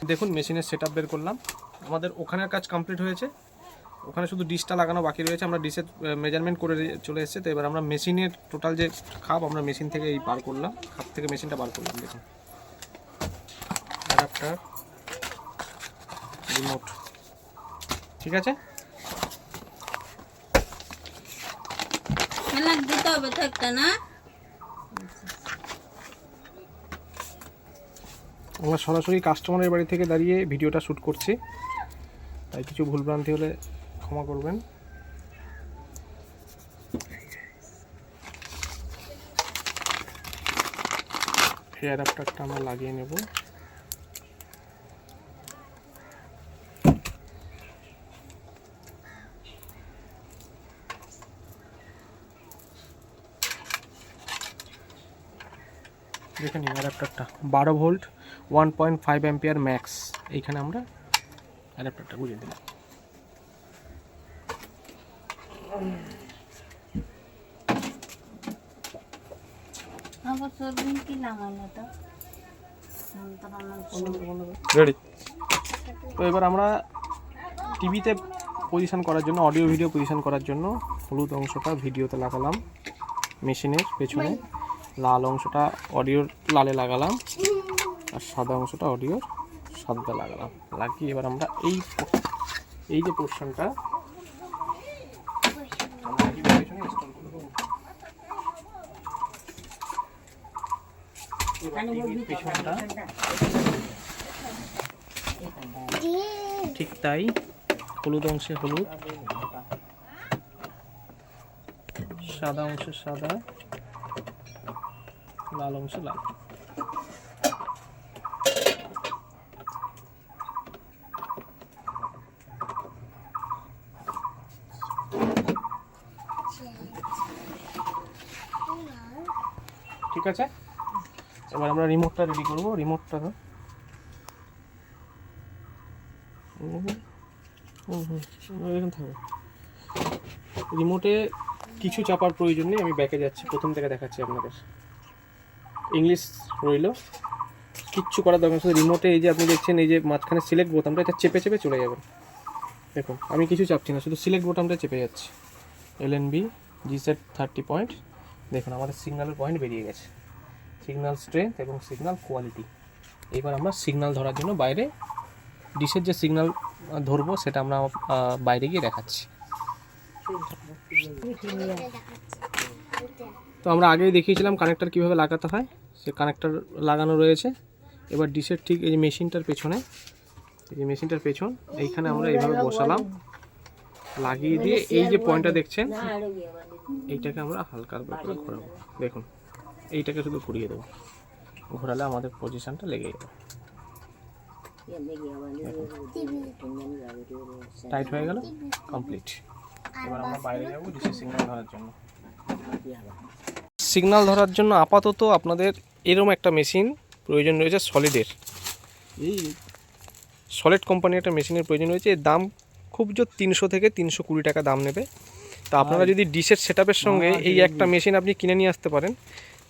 দেখুন মেশিনের সেটআপ বের করলাম, আমাদের ওখানের কাজ কমপ্লিট হয়েছে, ওখানে শুধু ডিশটা লাগানো বাকি রয়েছে। আমরা ডিশের মেজারমেন্ট করে চলে এসেছে, তো এবার আমরা মেশিনের টোটাল যে খাপ আমরা মেশিন থেকে এই বার করলাম, খাপ থেকে মেশিনটা বার করলাম। দেখুন অ্যাডাপ্টার, রিমোট, ঠিক আছে। আমরা সরাসরি কাস্টমারের বাড়ি থেকে দাঁড়িয়ে ভিডিওটা শ্যুট করছি, তাই কিছু ভুলভ্রান্তি হলে ক্ষমা করবেন। এই অ্যাডাপ্টারটা আমরা লাগিয়ে নেব। দেখে নিন অ্যাডাপ্টারটা 12 ভোল্ট 1.5 অ্যাম্পিয়ার ম্যাক্স, এইখানে আমরা অ্যাডাপ্টারটা বুঝিয়ে দিলাম। রেডি। তো এবার আমরা টিভিতে পজিশন করার জন্য, অডিও ভিডিও পজিশন করার জন্য হলুদ অংশটা ভিডিওতে লাগালাম মেশিনের পেছনে, লাল অংশটা অডিওর লালে লাগালাম, আর সাদা অংশটা অডিওর সাদাতে লাগালাম। লাগিয়ে এবার আমরা এই যে পোর্শনটা টিভির পেছনটা ঠিক তাই, হলুদ অংশে হলুদ, সাদা অংশে সাদা, লাল অংশে লাল। ঠিক আছে, এবার আমরা রিমোটটা রেডি করবো। রিমোটটা এরকম থাকবে। রিমোটে কিছু চাপার প্রয়োজন নেই, আমি ব্যাকে যাচ্ছি, প্রথম থেকে দেখাচ্ছি আপনাদের। ইংলিশ রইল, কিচ্ছু করার দরকার শুধু রিমোটে এই যে আপনি দেখছেন এই যে মাঝখানে সিলেক্ট বোতামটা, এটা চেপে চেপে চলে যাবেন। দেখুন আমি কিছু চাপছি না, শুধু সিলেক্ট বোতামটা চেপে যাচ্ছি। LNB GZ 30 পয়েন্ট, দেখুন আমাদের সিগন্যালের পয়েন্ট বেরিয়ে গেছে, সিগন্যাল স্ট্রেংথ এবং সিগন্যাল কোয়ালিটি। এবার আমরা সিগন্যাল ধরার জন্য বাইরে ডিশের যে সিগন্যাল ধরবো সেটা আমরা বাইরে গিয়ে দেখাচ্ছি। তো আমরা আগেই দেখিয়েছিলাম কানেক্টর কীভাবে লাগাতে হয়, সে কানেক্টর লাগানো রয়েছে। এবার ডিশের ঠিক এই যে মেশিনটার পেছনে, এই যে মেশিনটার পেছন এইখানে আমরা এইভাবে বসালাম, লাগিয়ে দিয়ে এই যে পয়েন্টটা দেখছেন এইটাকে আমরা হালকা করে ঘোরাবো। দেখুন এইটাকে শুধু ঘুরিয়ে দেবো, ঘোরালে আমাদের পজিশনটা লেগে যাবে। টাইট হয়ে গেল, কমপ্লিট। এবার আমরা বাইরে যাবো ডিসি সিগন্যাল ধরার জন্য। সিগন্যাল ধরার জন্য আপাতত আপনাদের এরকম একটা মেশিন প্রয়োজন রয়েছে সলিডের। এই সলিড কোম্পানির একটা মেশিনের প্রয়োজন রয়েছে। এর দাম খুব জোর 300 থেকে 320 টাকা দাম নেবে। তা আপনারা যদি ডিশের সেটআপের সঙ্গে এই একটা মেশিন আপনি কিনে নিয়ে আসতে পারেন,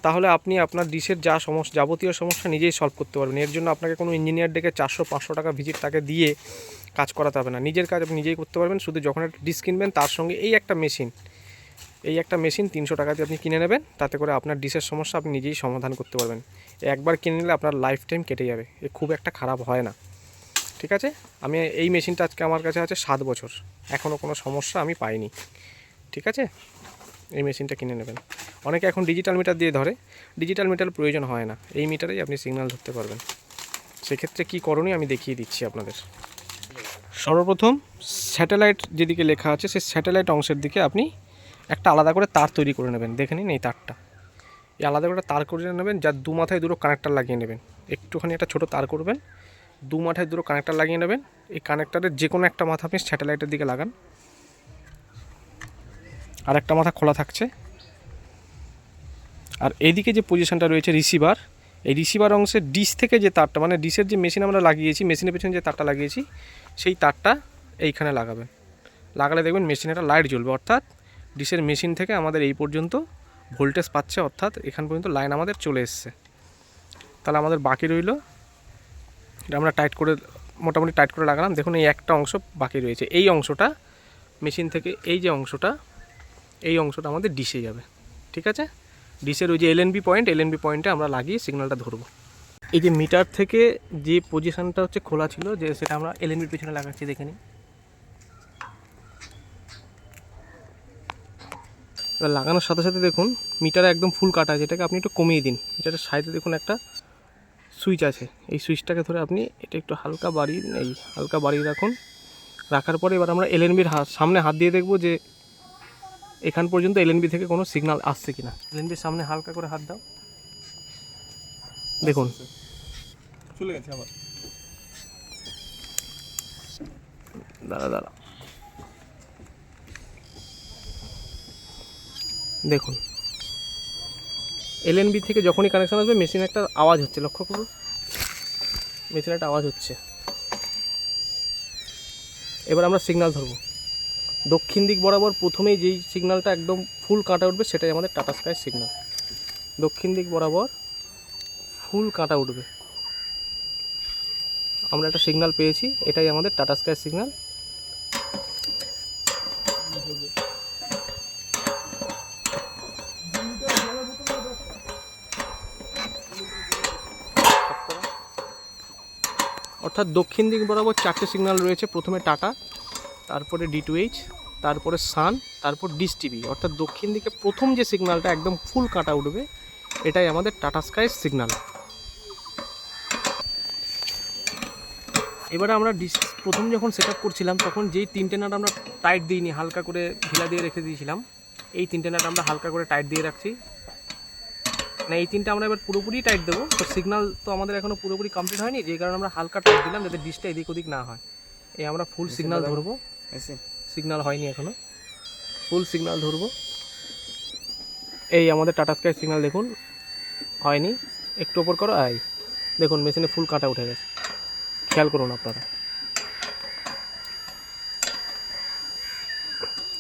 তাহলে আপনি আপনার ডিশের যা যাবতীয় সমস্যা নিজেই সলভ করতে পারবেন। এর জন্য আপনাকে কোনো ইঞ্জিনিয়ার ডেকে 400-500 টাকা ভিজিট তাকে দিয়ে কাজ করাতে হবে না, নিজের কাজ আপনি নিজেই করতে পারবেন। শুধু যখন একটা ডিশ কিনবেন তার সঙ্গে এই একটা মেশিন 300 টাকা দিয়ে আপনি কিনে নেবেন, তাতে করে আপনার ডিশের সমস্যা আপনি নিজেই সমাধান করতে পারবেন। একবার কিনে নিলে আপনার লাইফ টাইম কেটে যাবে, এ খুব একটা খারাপ হয় না। ঠিক আছে, আমি এই মেশিনটা আজকে আমার কাছে আছে 7 বছর, এখনও কোনো সমস্যা আমি পাইনি। ঠিক আছে, এই মেশিনটা কিনে নেবেন। অনেকে এখন ডিজিটাল মিটার দিয়ে ধরে, ডিজিটাল মিটার প্রয়োজন হয় না, এই মিটারেই আপনি সিগন্যাল ধরতে পারবেন। সেক্ষেত্রে কী করণীয় আমি দেখিয়ে দিচ্ছি আপনাদের। সর্বপ্রথম স্যাটেলাইট যেদিকে লেখা আছে সেই স্যাটেলাইট অংশের দিকে আপনি একটা আলাদা করে তার তৈরি করে নেবেন। দেখে নিন এই তারটা, এই আলাদা করে তার করে নেবেন, যার দু মাথায় দুটো কানেক্টার লাগিয়ে নেবেন। একটুখানি একটা ছোটো তার করবেন, দু মাথায় দুটো কানেক্টার লাগিয়ে নেবেন। এই কানেক্টারের যে কোনো একটা মাথা আপনি স্যাটেলাইটের দিকে লাগান, আর একটা মাথা খোলা থাকছে। আর এইদিকে যে পজিশনটা রয়েছে রিসিভার, এই রিসিভার অংশে ডিশ থেকে যে তারটা, মানে ডিশের যে মেশিন আমরা লাগিয়েছি, মেশিনের পেছনে যে তারটা লাগিয়েছি সেই তারটা এইখানে লাগাবেন। লাগালে দেখবেন মেশিনে একটা লাইট জ্বলবে, অর্থাৎ ডিশের মেশিন থেকে আমাদের এই পর্যন্ত ভোল্টেজ পাচ্ছে, অর্থাৎ এখান পর্যন্ত লাইন আমাদের চলে এসছে। তাহলে আমাদের বাকি রইল, এটা আমরা মোটামুটি টাইট করে লাগালাম। দেখুন এই একটা অংশ বাকি রয়েছে, এই অংশটা মেশিন থেকে এই যে অংশটা, এই অংশটা আমাদের ডিশে যাবে। ঠিক আছে, ডিশের ওই যে LNB পয়েন্টে আমরা লাগিয়ে সিগন্যালটা ধরবো। এই যে মিটার থেকে যে পজিশনটা হচ্ছে খোলা ছিল, যে সেটা আমরা LNBর পিছনে লাগাচ্ছি, দেখে নিন। এবার লাগানোর সাথে সাথে দেখুন মিটারে একদম ফুল কাটা আছে, এটাকে আপনি একটু কমিয়ে দিন। মিটারের সাইডে দেখুন একটা সুইচ আছে, এই সুইচটাকে ধরে আপনি এটা একটু হালকা বাড়িয়ে রাখুন। রাখার পরে এবার আমরা LNBর সামনে হাত দিয়ে দেখব যে এখান পর্যন্ত LNB থেকে কোনো সিগন্যাল আসছে কিনা। LNBর সামনে হালকা করে হাত দাও, দেখুন চলে গেছে। আবার দাঁড়া দেখুন LNB থেকে যখনই কানেকশান আসবে মেশিনে একটা আওয়াজ হচ্ছে, লক্ষ্য করুন মেশিনে একটা আওয়াজ হচ্ছে। এবার আমরা সিগন্যাল ধরবো। দক্ষিণ দিক বরাবর প্রথমেই যেই সিগন্যালটা একদম ফুল কাটা উঠবে সেটাই আমাদের টাটা স্কাই সিগন্যাল। দক্ষিণ দিক বরাবর ফুল কাটা উঠবে, আমরা একটা সিগন্যাল পেয়েছি, এটাই আমাদের টাটা স্কাই সিগন্যাল। অর্থাৎ দক্ষিণ দিক বরাবর 4টে সিগন্যাল রয়েছে, প্রথমে টাটা, তারপরে D2H, তারপরে সান, তারপর ডিশ টিভি। অর্থাৎ দক্ষিণ দিকে প্রথম যে সিগন্যালটা একদম ফুল কাটা উঠবে এটাই আমাদের টাটা স্কাই সিগন্যাল। এবারে আমরা প্রথম যখন সেট আপ করছিলাম তখন যেই 3টে নাট আমরা টাইট দিইনি, হালকা করে ঢিলা দিয়ে রেখে দিয়েছিলাম, এই 3টে নাট আমরা হালকা করে টাইট দিয়ে রাখছি। মানে এই 3টে আমরা এবার পুরোপুরি টাইট দেবো। তো সিগনাল তো আমাদের এখনও পুরোপুরি কমপ্লিট হয়নি, যেই কারণে আমরা হালকা টাইট দিলাম যাতে ডিশটা এদিক ওদিক না হয়। এই আমরা ফুল সিগনাল ধরবো, সিগনাল হয়নি এখনও, ফুল সিগনাল ধরবো। এই আমাদের টাটা স্কাই সিগনাল দেখুন হয়নি, একটু ওপর করো। দেখুন মেশিনে ফুল কাটা উঠে গেছে, খেয়াল করুন আপনারা।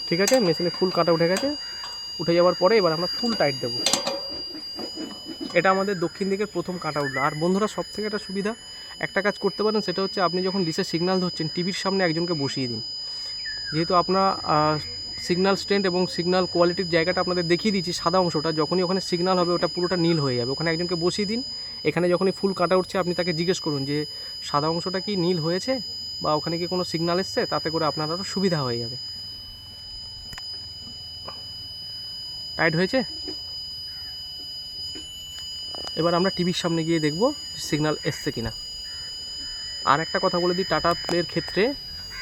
ঠিক আছে, মেশিনে ফুল কাটা উঠে গেছে। উঠে যাওয়ার পরে এবার আমরা ফুল টাইট দেবো। এটা আমাদের দক্ষিণ দিকের প্রথম কাটা উঠলো। আর বন্ধুরা সব থেকে একটা সুবিধা একটা কাজ করতে পারেন, সেটা হচ্ছে আপনি যখন ডিশের সিগনাল ধরছেন টিভির সামনে একজনকে বসিয়ে দিন। যেহেতু আপনার সিগনাল স্ট্রেন্থ এবং সিগনাল কোয়ালিটির জায়গাটা আপনাদের দেখিয়ে দিচ্ছি, সাদা অংশটা যখনই ওখানে সিগনাল হবে ওটা পুরোটা নীল হয়ে যাবে। ওখানে একজনকে বসিয়ে দিন। এখানে যখনই ফুল কাটা উঠছে আপনি তাকে জিজ্ঞেস করুন যে সাদা অংশটা কি নীল হয়েছে বা ওখানে কি কোনো সিগনাল এসছে, তাতে করে আপনার আরও সুবিধা হয়ে যাবে। টাইট হয়েছে। এবার আমরা টিভির সামনে গিয়ে দেখব সিগনাল এসছে কিনা। আর একটা কথা বলে দিই, টাটা প্লের ক্ষেত্রে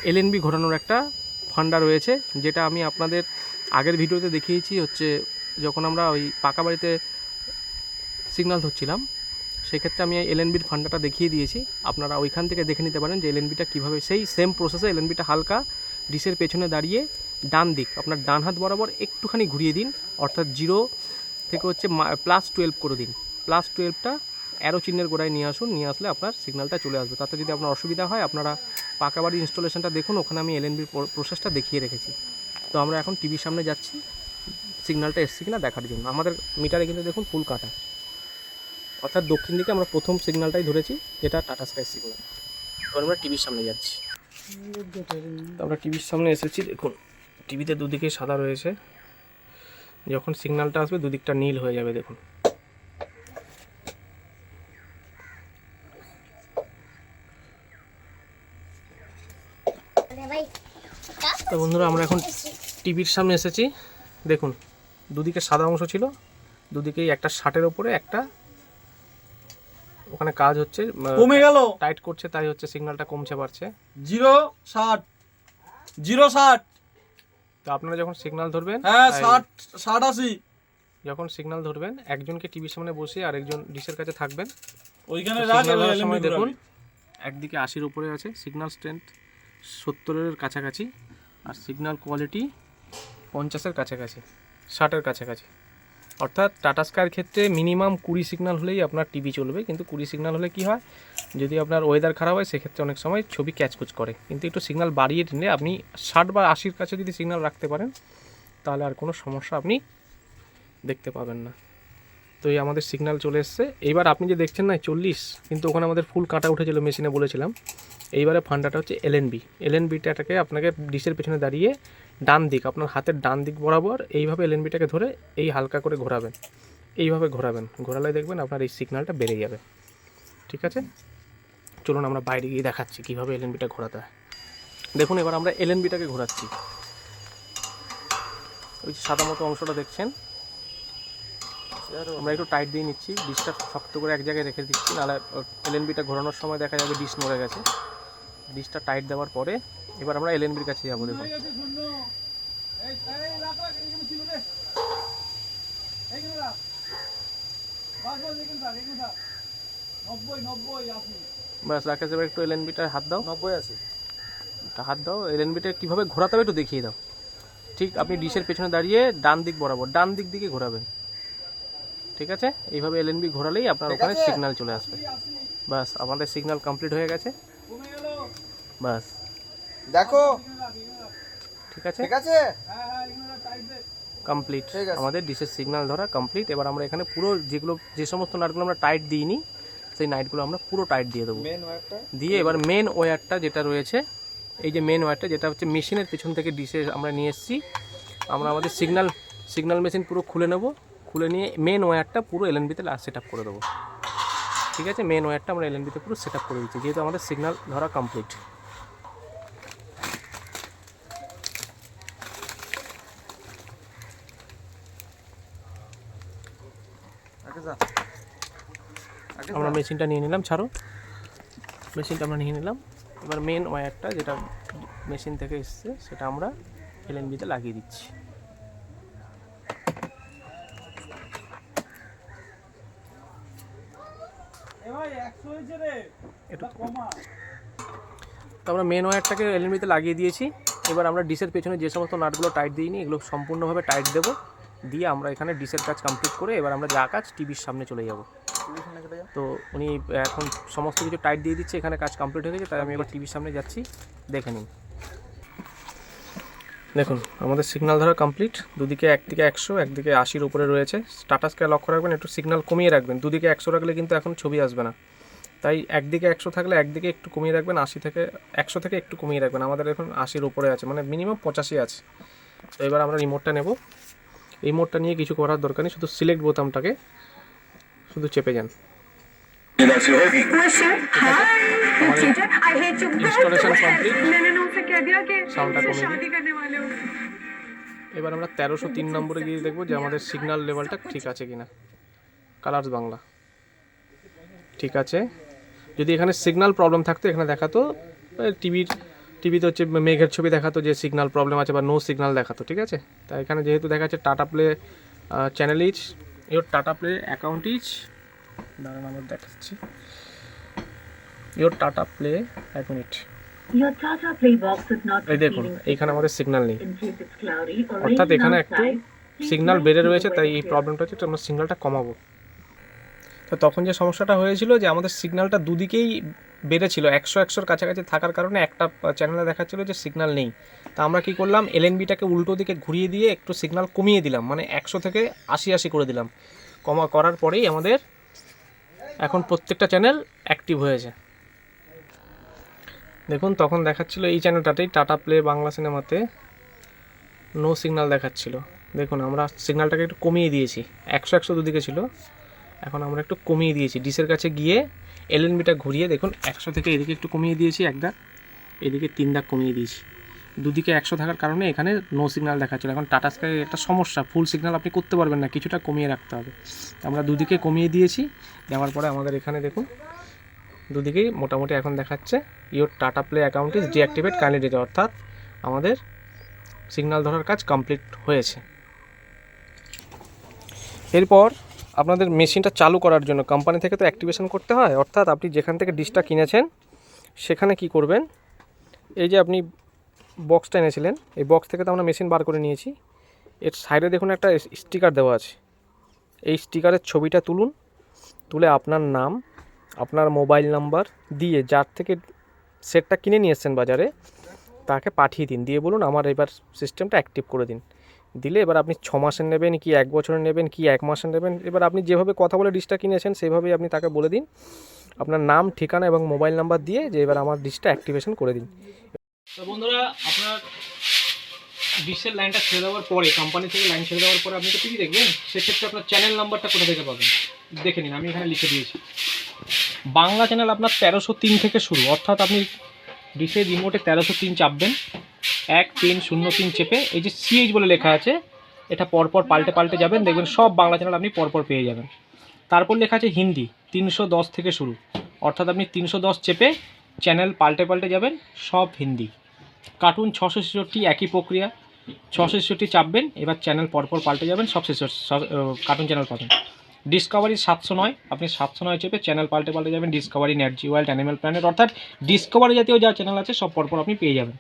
এলএনবি ঘোরানোর একটা ফান্ডা রয়েছে, যেটা আমি আপনাদের আগের ভিডিওতে দেখিয়েছি। হচ্ছে যখন আমরা ওই পাকা বাড়িতে সিগনাল ধরছিলাম সেক্ষেত্রে আমি এলএনবির ফান্ডাটা দেখিয়ে দিয়েছি। আপনারা ওইখান থেকে দেখে নিতে পারেন যে এলএনবিটা কীভাবে, সেই সেম প্রসেসে এলএনবিটা হালকা ডিশের পেছনে দাঁড়িয়ে ডান দিক আপনার ডান হাত বরাবর একটুখানি ঘুরিয়ে দিন, অর্থাৎ 0 থেকে হচ্ছে +12 করে দিন। +12টা অ্যারো চিহ্নের গোড়ায় নিয়ে আসুন, নিয়ে আসলে আপনার সিগন্যালটা চলে আসবে। তাতে যদি আপনার অসুবিধা হয় আপনারা পাকা বাড়ির ইনস্টলেশনটা দেখুন, ওখানে আমি এলএনবির প্রসেসটা দেখিয়ে রেখেছি। তো আমরা এখন টিভির সামনে যাচ্ছি সিগন্যালটা এসছে কিনা দেখার জন্য। আমাদের মিটারে কিন্তু দেখুন ফুল কাটা, অর্থাৎ দক্ষিণ দিকে আমরা প্রথম সিগন্যালটাই ধরেছি, যেটা টাটা স্কাই সিগন্যাল। এবার আমরা টিভির সামনে যাচ্ছি। আমরা টিভির সামনে এসেছি, দেখুন টিভিতে দুদিকে সাদা রয়েছে, যখন সিগন্যালটা আসবে দুদিকটা নীল হয়ে যাবে। দেখুন তো বন্ধুরা আমরা এখন টিভির সামনে এসেছি। দেখুন দুদিকে সাদা অংশ ছিল, দুদিকেই একটা 60-এর ওপরে একটা ওখানে কাজ হচ্ছে, কমে গেল, টাইট করছে, তাই হচ্ছে সিগন্যালটা কমছে বাড়ছে। 0-60 তো আপনারা যখন সিগন্যাল ধরবেন, হ্যাঁ 60-80 যখন সিগন্যাল ধরবেন একজনকে টিভির সামনে বসে আর একজন ডিশের কাছে থাকবেন। ওইখানে সময় দেখুন একদিকে 80-এর উপরে আছে, সিগন্যাল স্ট্রেংথ 70-এর কাছাকাছি, আর সিগন্যাল কোয়ালিটি 50-এর কাছাকাছি, 60-এর কাছাকাছি। অর্থাৎ টাটা স্কাইয়ের ক্ষেত্রে মিনিমাম 20 সিগন্যাল হলেই আপনার টিভি চলবে। কিন্তু 20 সিগন্যাল হলে কি হয়, যদি আপনার ওয়েদার খারাপ হয় সেক্ষেত্রে অনেক সময় ছবি ক্যাচকুচ করে। কিন্তু একটু সিগন্যাল বাড়িয়ে নিলে আপনি 60 বা 80-এর কাছে যদি সিগন্যাল রাখতে পারেন তাহলে আর কোনো সমস্যা আপনি দেখতে পাবেন না। তো এই আমাদের সিগন্যাল চলে এসছে। এইবার আপনি যে দেখছেন না 40, কিন্তু ওখানে আমাদের ফুল কাটা উঠেছিল মেশিনে বলেছিলাম। এইবারে ফান্ডাটা হচ্ছে এলএনবিটাকে আপনাকে ডিশের পেছনে দাঁড়িয়ে ডান দিক, আপনার হাতের ডান দিক বরাবর এইভাবে এলএনবিটাকে ধরে এই হালকা করে ঘোরাবেন, এইভাবে ঘোরাবেন। ঘোরালে দেখবেন আপনার এই সিগন্যালটা বেড়ে যাবে। ঠিক আছে, চলুন আমরা বাইরে গিয়ে দেখাচ্ছি কীভাবে এলএনবিটা ঘোরাতে হয়। দেখুন এবার আমরা এলএনবিটাকে ঘোরাচ্ছি। ওই যে সাদা মতো অংশটা দেখছেন, আমরা একটু টাইট দিয়ে নিচ্ছি, ডিশটা শক্ত করে এক জায়গায় রেখে দিচ্ছি, নাহলে এলএনবিটা ঘোরানোর সময় দেখা যাবে ডিশ নড়ে গেছে। ডিশটা টাইট দেওয়ার পরে এবার আমরা এলএনবির কাছে যাবো। দেখুন ব্যাস রাকেশ, এবার একটু এলএনবিটা হাত দাও। 90-80 হাত দাও, এলএনবিটা কীভাবে ঘোরাতে হবে একটু দেখিয়ে দাও। ঠিক আপনি ডিশের পেছনে দাঁড়িয়ে ডান দিক বরাবর, ডান দিক দিকে ঘোরাবেন। ঠিক আছে, এইভাবে এলএনবি ঘোরালেই আপনার ওখানে সিগন্যাল চলে আসবে। বাস আমাদের সিগন্যাল কমপ্লিট হয়ে গেছে। বাস দেখো, ঠিক আছে, ঠিক আছে, কমপ্লিট। আমাদের ডিশের সিগন্যাল ধরা কমপ্লিট। এবার আমরা এখানে পুরো যে সমস্ত নাটগুলো আমরা টাইট দিইনি সেই নাটগুলো আমরা পুরো টাইট দিয়ে দেবো। দিয়ে এবার মেন ওয়্যারটা যেটা রয়েছে, এই যে মেন ওয়্যারটা যেটা হচ্ছে মেশিনের পেছন থেকে ডিশে আমরা নিয়ে এসেছি, আমরা আমাদের সিগন্যাল মেশিন পুরো খুলে নেব। খুলে নিয়ে মেন ওয়্যারটা পুরো এলএনবিতে সেট আপ করে দেবো। ঠিক আছে, মেন ওয়্যারটা আমরা এলএনবিতে পুরো সেট আপ করে দিচ্ছি, যেহেতু আমাদের সিগন্যাল ধরা কমপ্লিট। আমরা মেশিনটা নিয়ে নিলাম, ছাড়ো মেশিনটা আমরা নিয়ে নিলাম। এবার মেন ওয়্যারটা যেটা মেশিন থেকে এসছে সেটা আমরা এলএনবিতে লাগিয়ে দিচ্ছি। তো আমরা মেন ওয়্যারটাকে এলএনবিতে লাগিয়ে দিয়েছি। এবার আমরা ডিশের পেছনে যে সমস্ত নাটগুলো টাইট দিইনি এগুলো সম্পূর্ণভাবে টাইট দেবো, দিয়ে আমরা এখানে ডিশের কাজ কমপ্লিট করে এবার আমরা যা কাজ টিভির সামনে চলে যাব। তো উনি এখন সমস্ত কিছু টাইট দিয়ে দিচ্ছে, এখানে কাজ কমপ্লিট হয়ে গেছে, তাই আমি এবার টিভির সামনে যাচ্ছি, দেখে নিন। দেখুন আমাদের সিগন্যাল ধরা কমপ্লিট, দুদিকে একদিকে 100 একদিকে 80-র উপরে রয়েছে। টাটা স্কাই লক্ষ্য রাখবেন, একটু সিগন্যাল কমিয়ে রাখবেন, দুদিকে 100 রাখলে কিন্তু এখন ছবি আসবে না, তাই একদিকে 100 থাকলে একদিকে একটু কমিয়ে রাখবেন, 100 থেকে একটু কমিয়ে রাখবেন। আমাদের এখন 80-র উপরে আছে, মানে মিনিমাম 85 আছে। তো এবার আমরা রিমোটটা নেব, রিমোটটা নিয়ে কিছু করার দরকার নেই, শুধু সিলেক্ট বোতামটাকে শুধু চেপে যান। ইনস্টলেশন কমপ্লিট, সাউন্ডটা কমিয়ে দিই। এবার আমরা 1303 নম্বরে গিয়ে দেখবো যে আমাদের সিগন্যাল লেভেলটা ঠিক আছে কিনা। কালার্স বাংলা ঠিক আছে। যদি এখানে সিগন্যাল প্রবলেম থাকতো এখানে দেখাতো, টিভিতে হচ্ছে মেঘের ছবি দেখাতো যে সিগন্যাল প্রবলেম আছে বা নো সিগন্যাল দেখাতো, ঠিক আছে। তাই এখানে যেহেতু দেখাচ্ছে tata play channel is your tata play account is, দাঁড়ান আমরা দেখাচ্ছি, ইওর টাটা প্লে এক মিনিট, এই দেখুন এইখানে আমাদের সিগন্যাল নেই, অর্থাৎ এখানে একটু সিগন্যাল বেড়ে রয়েছে, তাই এই প্রবলেমটা হচ্ছে আমরা সিগন্যালটা কমাবো। তো তখন যে সমস্যাটা হয়েছিল যে আমাদের সিগন্যালটা দুদিকেই বেড়েছিল, 100-100-র কাছাকাছি থাকার কারণে একটা চ্যানেলে দেখাচ্ছিল যে সিগন্যাল নেই। তা আমরা কি করলাম, এলএনবিটাকে উল্টো দিকে ঘুরিয়ে দিয়ে একটু সিগন্যাল কমিয়ে দিলাম, মানে 100 থেকে 80 করে দিলাম। করার পরেই আমাদের এখন প্রত্যেকটা চ্যানেল অ্যাক্টিভ হয়েছে। দেখুন তখন দেখাচ্ছিল এই চ্যানেলটাতেই টাটা প্লে বাংলা সিনেমাতে নো সিগন্যাল দেখাচ্ছিল। দেখুন আমরা সিগন্যালটাকে একটু কমিয়ে দিয়েছি, 100-100 দুদিকে ছিল, এখন আমরা একটু কমিয়ে দিয়েছি। ডিশের কাছে গিয়ে এলএনবিটা ঘুরিয়ে দেখুন 100 থেকে এদিকে একটু কমিয়ে দিয়েছি, এক দাগ, এদিকে 3 দাগ কমিয়ে দিয়েছি। দুদিকে 100 থাকার কারণে এখানে নো সিগন্যাল দেখাচ্ছিল। এখন টাটা স্কাই একটা সমস্যা, ফুল সিগন্যাল আপনি করতে পারবেন না, কিছুটা কমিয়ে রাখতে হবে। আমরা দুদিকে কমিয়ে দিয়েছি, দেওয়ার পরে আমাদের এখানে দেখুন দুদিকেই মোটামুটি এখন দেখাচ্ছে your tata play account is deactivate kindly delete, অর্থাৎ আমাদের সিগন্যাল ধরার কাজ কমপ্লিট হয়েছে। এরপর আপনাদের মেশিনটা চালু করার জন্য কোম্পানি থেকে তো অ্যাক্টিভেশন করতে হয়, অর্থাৎ আপনি যেখান থেকে ডিশটা কিনেছেন সেখানে কি করবেন, এই যে আপনি বক্সটা এনেছিলেন, এই বক্স থেকে তো আমরা মেশিন বার করে নিয়েছি, এর সাইডে দেখুন একটা স্টিকার দেওয়া আছে, এই স্টিকারের ছবিটা তুলুন, তুলে আপনার নাম, আপনার মোবাইল নাম্বার দিয়ে যার থেকে সেটটা কিনে নিয়ে এসছেন বাজারে তাকে পাঠিয়ে দিন, দিয়ে বলুন আমার এবার সিস্টেমটা অ্যাক্টিভ করে দিন। দিলে এবার আপনি 6 মাসের নেবেন কি 1 বছরের নেবেন কি 1 মাসের নেবেন, এবার আপনি যেভাবে কথা বলে ডিশটা কিনেছেন সেভাবেই আপনি তাকে বলে দিন, আপনার নাম ঠিকানা এবং মোবাইল নাম্বার দিয়ে যে এবার আমার ডিশটা অ্যাক্টিভেশন করে দিন। তো বন্ধুরা আপনার ডিশের লাইনটা ছেড়ে দেওয়ার পরে, কোম্পানি থেকে লাইন ছেড়ে দেওয়ার পরে আপনি তো টিভি দেখবেন, সেক্ষেত্রে আপনার চ্যানেল নাম্বারটা কোথা থেকে পাবেন দেখে নিন, আমি এখানে লিখে দিয়েছি। বাংলা চ্যানেল আপনার 1303 থেকে শুরু, অর্থাৎ আপনি ডিশের রিমোটে 1303 চাপবেন, 1303 চেপে এই যে সিএইচ বলে লেখা আছে এটা পরপর পাল্টে যাবেন, দেখবেন সব বাংলা চ্যানেল আপনি পরপর পেয়ে যাবেন। তারপর লেখা আছে হিন্দি 310 থেকে শুরু, অর্থাৎ আপনি 310 চেপে চ্যানেল পাল্টে যাবেন, সব হিন্দি। কার্টুন 666 একই প্রক্রিয়া, 666 চাপবেন, এবার চ্যানেল পরপর পাল্টে যাবেন, সব কার্টুন চ্যানেল পাবেন। ডিসকভারি 709, আপনি 709 চেপে চ্যানেল পাল্টে যাবেন, Discovery, NET J world, animal planet, অর্থাৎ ডিসকভারি জাতীয় যা চ্যানেল আছে সব পরপর আপনি পেয়ে যাবেন।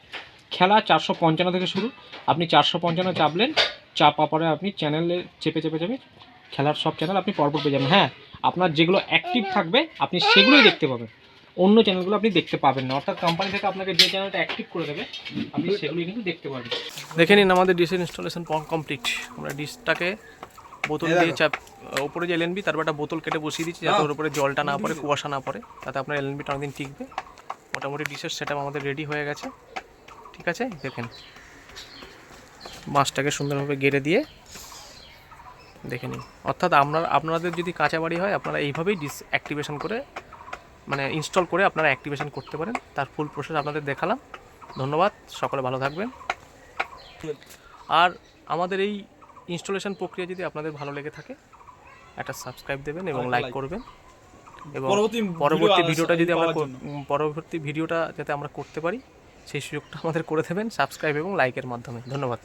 খেলা 455 থেকে শুরু, আপনি 455 চাপলেন, চাপা পরে আপনি চ্যানেলে চেপে খেলার সব চ্যানেল আপনি পরপর পেয়ে যাবেন। হ্যাঁ, আপনার যেগুলো অ্যাক্টিভ থাকবে আপনি সেগুলোই দেখতে পাবেন, অন্য চ্যানেলগুলো আপনি দেখতে পাবেন না, অর্থাৎ কোম্পানি থেকে আপনাকে যে চ্যানেলটা অ্যাক্টিভ করে দেবে আপনি সেগুলোই কিন্তু দেখতে পারবেন। দেখে নিন আমাদের ডিশের ইনস্টলেশন কমপ্লিট। আমরা ডিশটাকে বোতল দিয়ে উপরে যে এলএনবি তারপর একটা বোতল কেটে বসিয়ে দিচ্ছি যাতে ওর উপরে জলটা না পড়ে, কুয়াশা না পড়ে, তাতে আপনার এলএনবিটা অনেকদিন টিকবে। মোটামুটি ডিশের সেটআপ আমাদের রেডি হয়ে গেছে, ঠিক আছে। দেখেন মাছটাকে সুন্দরভাবে গেড়ে দিয়ে দেখে নিন, অর্থাৎ আপনাদের যদি কাঁচা বাড়ি হয় আপনারা এইভাবেই ডিশ অ্যাক্টিভেশন করে মানে ইনস্টল করে আপনারা অ্যাক্টিভেশন করতে পারেন। তার ফুল প্রসেস আপনাদের দেখালাম। ধন্যবাদ, সকলে ভালো থাকবেন। আর আমাদের এই ইনস্টলেশন প্রক্রিয়া যদি আপনাদের ভালো লেগে থাকে একটা সাবস্ক্রাইব দেবেন এবং লাইক করবেন। এবং পরবর্তী পরবর্তী ভিডিও ভিডিওটা যদি আমরা পাওয়ার জন্য। পরবর্তী ভিডিওটা যাতে আমরা করতে পারি সেই সুযোগটা আমাদের করে দেবেন সাবস্ক্রাইব এবং লাইকের মাধ্যমে। ধন্যবাদ।